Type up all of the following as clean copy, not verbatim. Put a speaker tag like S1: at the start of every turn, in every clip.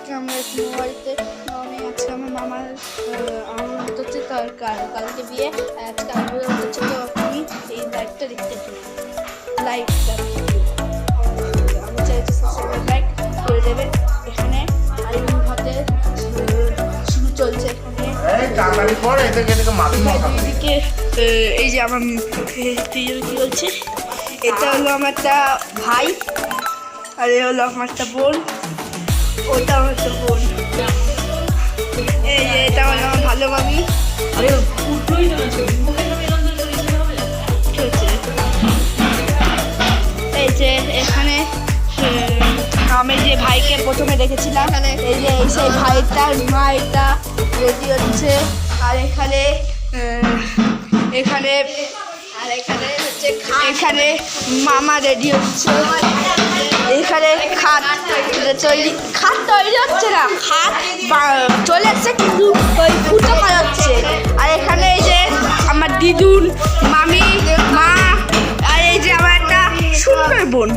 S1: আজকে আমরা মোবাইলতে আজকে আমার মামার আমার হচ্ছে তার কালকে বিয়ে। আজকে আমার হচ্ছে তো আপনি এই লাইভটা দেখতে লাইভটা আমি চাইছি সাবস্ক্রাইব লাইক করে দেবেন। এখানে আইন ভাতের শুরু চলছে। এদিকে এই যে আমার কি বলছে, এটা হলো আমার একটা ভাই আর এ হলো আমার একটা বোন, ওটা আমার একটা বোন। এই যে এটা হলো আমার ভালো মামি। এই যে এখানে আমি যে ভাইকে প্রথমে দেখেছিলাম, এই যে সেই ভাইটার মা এটা রেডি হচ্ছে। আর এখানে এখানে এখানে মামা রেডি হচ্ছে। এখানে খাট তৈরি হচ্ছে না, খাট চলে আসছে কিন্তু ওই ফুটো করা হচ্ছে। আর এখানে এই যে আমার দিদুন, মামি, মা আর এই যে আমার একটা সুন্দর বোন।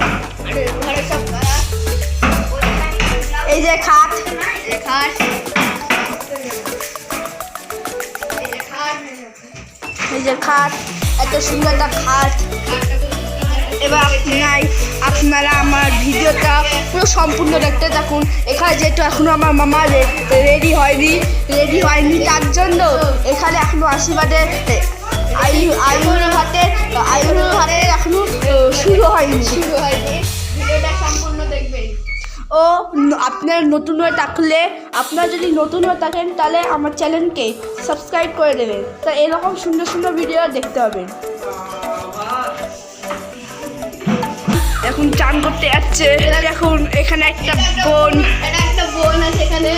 S1: এই যে খাট এই যে খাট, এত সুন্দর একটা খাট। এবার আপনারা আমার ভিডিওটা পুরো সম্পূর্ণ দেখতে থাকুন। এখানে যেহেতু এখনো আমার মামা রেডি হয়নি তার জন্য এখানে এখনো আশীর্বাদের আয়ুর হাতের এখনো শুরু হয়নি। ভিডিওটা সম্পূর্ণ দেখবেন। ও আপনারা যদি নতুন হয়ে থাকেন তাহলে আমার চ্যানেলকে সাবস্ক্রাইব করে দেবেন। তা এরকম সুন্দর সুন্দর ভিডিও দেখতে হবে। এখন চান করতে যাচ্ছে। এখন এখানে একটা বোন আছে, এখানে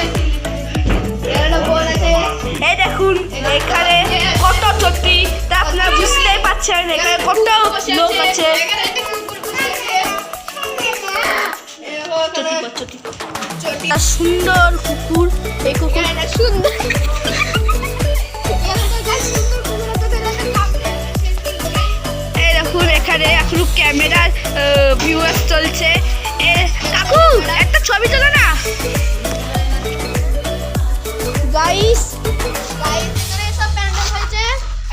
S1: এই দেখুন এখানে কত চটি, তা আপনারা বুঝতেই পারছেন এখানে কত লোক আছে। সুন্দর কুকুর, এই কুকুর সুন্দর। এই দেখুন এখানে এখনো ক্যামেরার ভিউয়ার্স চলছে। কাকু একটা ছবি তোলো না গাইস।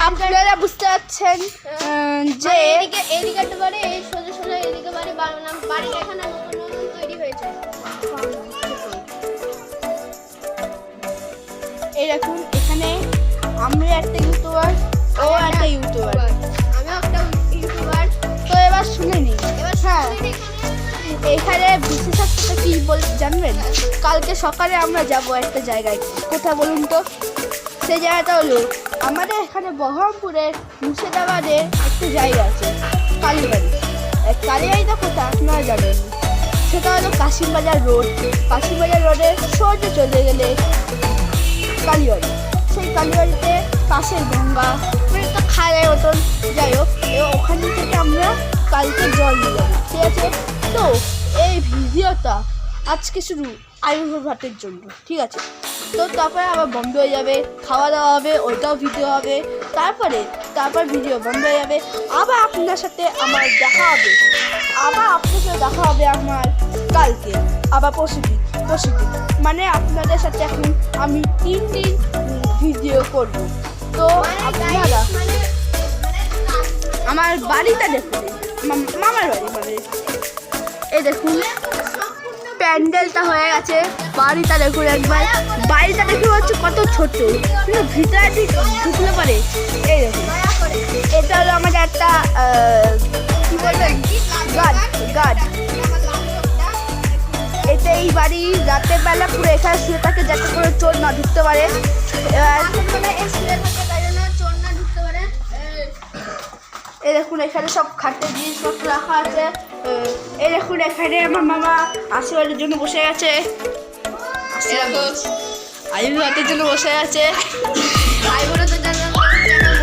S1: আপনারা বুঝতে পারছেন যে
S2: এদিকে একটা বাড়ি, এই সোজা সোজা এদিকে বাড়ি এখানে নতুন তৈরি হয়েছে।
S1: এই দেখুন এখানে আমি একটা ইউটিউবার, ও একটা ইউটিউবার,
S2: আমিও একটা ইউটিউবার।
S1: তো এবার শুনে নিই। হ্যাঁ, এখানে বিশেষত্বটা কি জানবেন? কালকে সকালে আমরা যাব একটা জায়গায়। কোথায় বলুন তো? সেই জায়গাটা হলো আমাদের এখানে বহরমপুরের মুর্শিদাবাদের একটা জায়গা আছে, কালীবাড়িটা কোথায় আপনারা জানেন? সেটা হলো কাশিমবাজার রোডের সোজা চলে গেলে কালীবাড়ি। সেই কালীবাড়িতে পাশের গঙ্গা মানে একটা খালের মতন, যাই হোক ওখান থেকে আমরা কালকে জল নিয়ে যাবো, ঠিক আছে? তো এই ভিডিওটা আজকে শুধু আয়ুর্বেদ ভাতের জন্য, ঠিক আছে? তো তারপরে আবার বন্ধ হয়ে যাবে, খাওয়া দাওয়া হবে, ওইটাও ভিডিও হবে, তারপর ভিডিও বন্ধ হয়ে যাবে। আবার আপনার সাথে আমার দেখা হবে আমার কালকে, আবার পরশুদিন। মানে আপনাদের সাথে এখন আমি 3 দিন ভিডিও করব। তো আপনারা আমার বাড়িটা দেখুন, মামার বাড়ি। মানে এই দেখুন প্যান্ডেলটা হয়ে গেছে, বাড়িটা দেখুন একবার। বাড়িটা দেখে হচ্ছে কত ছোট, কিন্তু ভিতরে ঢুকলে পারে। এই দেখুন এটা হলো আমাদের একটা কি বলবেন গার্ড। এতে এই বাড়ি রাতের বেলা পুরো এখানে শুয়ে থাকে যাতে করে চোর না ঢুকতে পারে। এবার এই দেখুন এখানে সব খাটের জিনিসপত্র রাখা আছে। এই দেখুন এখানে আমার মামা আশীর্বাদের জন্য বসে গেছে, আয়ুর্বেদের জন্য বসে গেছে,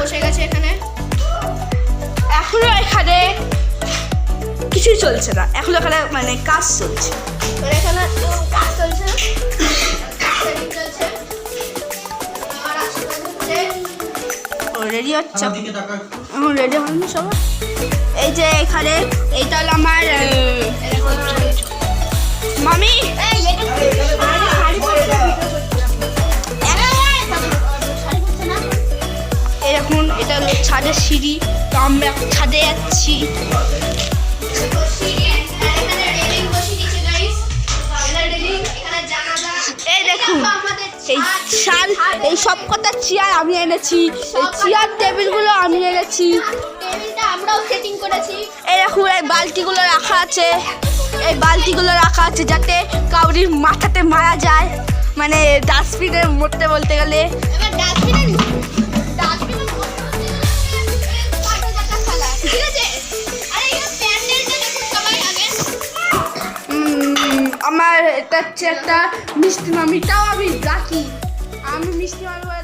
S1: বসে গেছে। এখানে এখনো এখানে কিছুই চলছে না, এখনো এখানে মানে কাজ চলছে। এখানে কাজ চলছে, রেডি হচ্ছে, এখন রেডি হয়নি সবাই। এই যে এখানে এইটা হলো আমার মামি। যে সিঁড়ি, তো আমরা ছাদে যাচ্ছি। এই দেখুন এই শাল, এই সব কটা চেয়ার আমি এনেছি, এই চেয়ার টেবিলগুলো আমি এনেছি।
S2: টেবিলটা আমরাও সেটিং করেছি।
S1: এই দেখুন এই বালতিগুলো রাখা আছে, এই বালতিগুলো রাখা আছে যাতে কাউরির মাথাতে মারা যায়, মানে ডাস্টবিনের মধ্যে বলতে গেলে।
S2: এবার ডাস্টবিনের ঠিক আছে। আরে এই প্যান্ডেলটা দেখুন সবাই আগে।
S1: আমার এটা হচ্ছে একটা মিষ্টি মামিটাও আমি ডাকি, আমি মিষ্টি মামি বলে